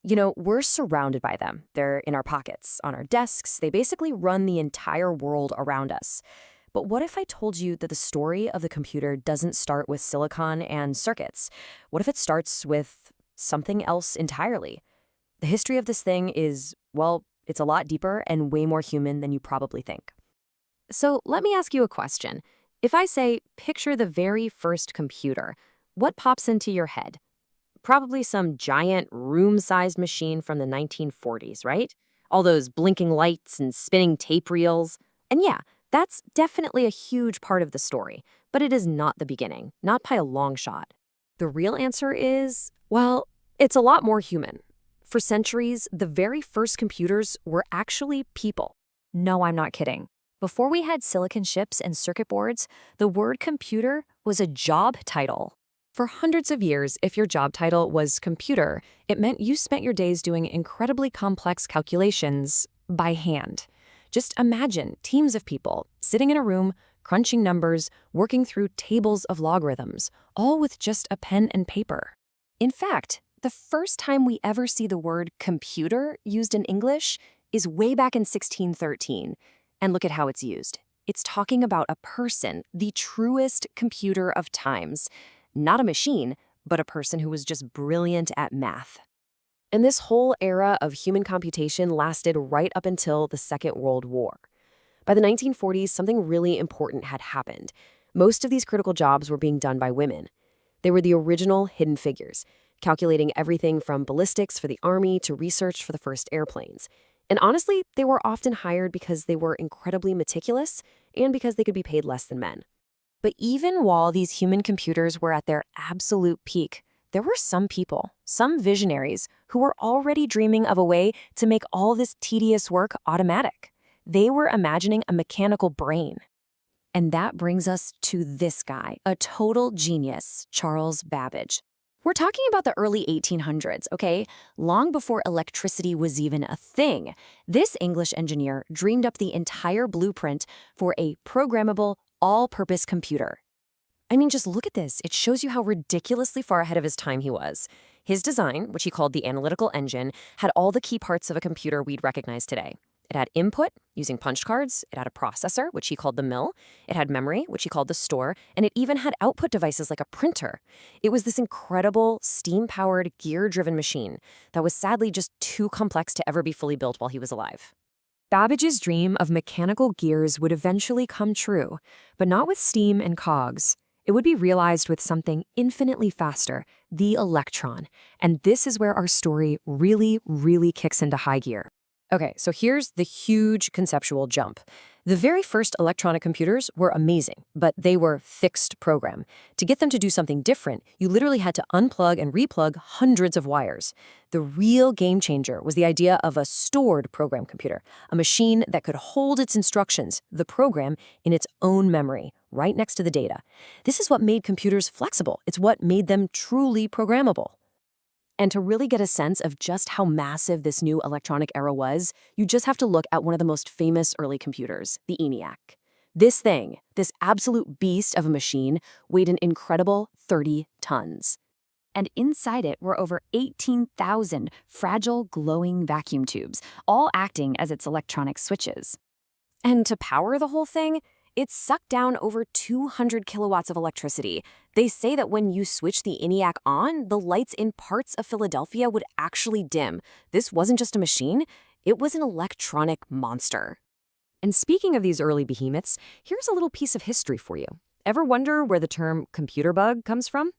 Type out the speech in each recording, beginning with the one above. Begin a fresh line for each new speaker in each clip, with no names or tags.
We're surrounded by them. They're in our pockets, on our desks. They basically run the entire world around us. But what if I told you that the story of the computer doesn't start with silicon and circuits? What if it starts with something else entirely? The history of this thing is, well, it's a lot deeper and way more human than you probably think. So let me ask you a question. If I say, picture the very first computer, what pops into your head? Probably some giant room-sized machine from the 1940s, right? All those blinking lights and spinning tape reels. And yeah, that's definitely a huge part of the story, but it is not the beginning, not by a long shot. The real answer is, well, it's a lot more human. For centuries, the very first computers were actually people. No, I'm not kidding. Before we had silicon chips and circuit boards, the word computer was a job title. For hundreds of years, if your job title was computer, it meant you spent your days doing incredibly complex calculations by hand. Just imagine teams of people sitting in a room, crunching numbers, working through tables of logarithms, all with just a pen and paper. In fact, the first time we ever see the word computer used in English is way back in 1613. And look at how it's used. It's talking about a person, the truest computer of times. Not a machine, but a person who was just brilliant at math. And this whole era of human computation lasted right up until the Second World War. By the 1940s, something really important had happened. Most of these critical jobs were being done by women. They were the original hidden figures, calculating everything from ballistics for the army to research for the first airplanes. And honestly, they were often hired because they were incredibly meticulous and because they could be paid less than men. But even while these human computers were at their absolute peak, there were some people, some visionaries, who were already dreaming of a way to make all this tedious work automatic. They were imagining a mechanical brain. And that brings us to this guy, a total genius, Charles Babbage. We're talking about the early 1800s, okay? Long before electricity was even a thing. This English engineer dreamed up the entire blueprint for a programmable, all-purpose computer. I mean, just look at this. It shows you how ridiculously far ahead of his time he was. His design, which he called the analytical engine, had all the key parts of a computer we'd recognize today. It had input, using punch cards. It had a processor, which he called the mill. It had memory, which he called the store. And it even had output devices like a printer. It was this incredible, steam-powered, gear-driven machine that was sadly just too complex to ever be fully built while he was alive. Babbage's dream of mechanical gears would eventually come true, but not with steam and cogs. It would be realized with something infinitely faster, the electron. And this is where our story really, really kicks into high gear. Okay, so here's the huge conceptual jump. The very first electronic computers were amazing, but they were fixed program. To get them to do something different, you literally had to unplug and replug hundreds of wires. The real game changer was the idea of a stored program computer, a machine that could hold its instructions, the program, in its own memory, right next to the data. This is what made computers flexible. It's what made them truly programmable. And to really get a sense of just how massive this new electronic era was, you just have to look at one of the most famous early computers, the ENIAC. This thing, this absolute beast of a machine, weighed an incredible 30 tons. And inside it were over 18,000 fragile, glowing vacuum tubes, all acting as its electronic switches. And to power the whole thing, it sucked down over 200 kilowatts of electricity. They say that when you switch the ENIAC on, the lights in parts of Philadelphia would actually dim. This wasn't just a machine, it was an electronic monster. And speaking of these early behemoths, here's a little piece of history for you. Ever wonder where the term computer bug comes from?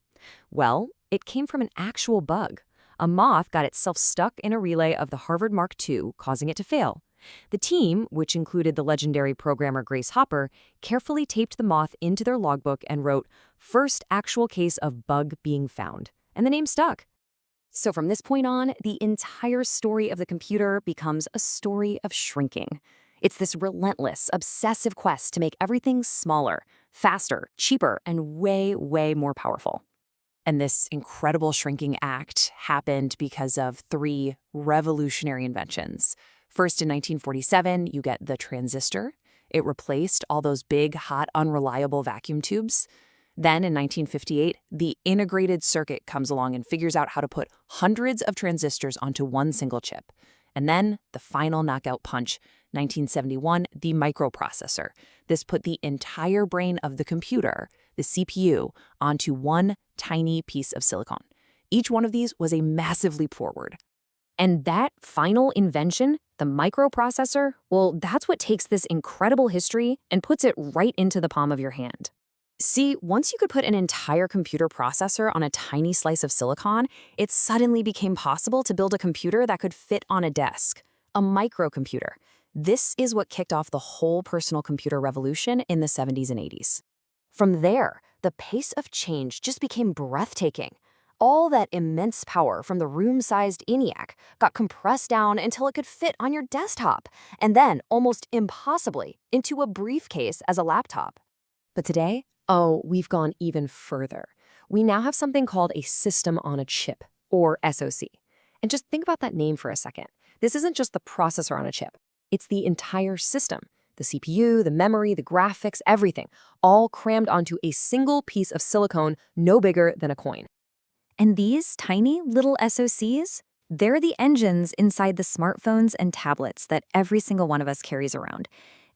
Well, it came from an actual bug. A moth got itself stuck in a relay of the Harvard Mark II, causing it to fail. The team, which included the legendary programmer Grace Hopper, carefully taped the moth into their logbook and wrote, "First actual case of bug being found." And the name stuck. So from this point on, the entire story of the computer becomes a story of shrinking. It's this relentless, obsessive quest to make everything smaller, faster, cheaper, and way, way more powerful. And this incredible shrinking act happened because of 3 revolutionary inventions. First, in 1947, you get the transistor. It replaced all those big, hot, unreliable vacuum tubes.
Then in 1958, the integrated circuit comes along and figures out how to put hundreds of transistors onto one single chip. And then the final knockout punch, 1971, the microprocessor. This put the entire brain of the computer, the CPU, onto one tiny piece of silicon. Each one of these was a massive leap forward.
And that final invention, the microprocessor, well, that's what takes this incredible history and puts it right into the palm of your hand. See, once you could put an entire computer processor on a tiny slice of silicon, it suddenly became possible to build a computer that could fit on a desk, a microcomputer. This is what kicked off the whole personal computer revolution in the 70s and 80s. From there, the pace of change just became breathtaking. All that immense power from the room-sized ENIAC got compressed down until it could fit on your desktop, and then, almost impossibly, into a briefcase as a laptop. But today, oh, we've gone even further. We now have something called a system on a chip, or SoC. And just think about that name for a second. This isn't just the processor on a chip. It's the entire system. The CPU, the memory, the graphics, everything, all crammed onto a single piece of silicone no bigger than a coin. And these tiny little SoCs, they're the engines inside the smartphones and tablets that every single one of us carries around.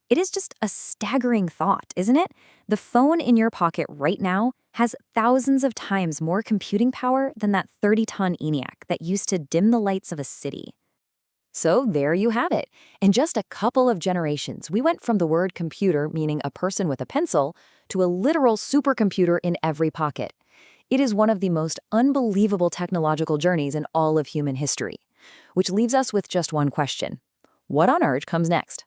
It is just a staggering thought, isn't it? The phone in your pocket right now has thousands of times more computing power than that 30-ton ENIAC that used to dim the lights of a city. So there you have it. In just a couple of generations, we went from the word computer, meaning a person with a pencil, to a literal supercomputer in every pocket. It is one of the most unbelievable technological journeys in all of human history. Which leaves us with just one question. What on earth comes next?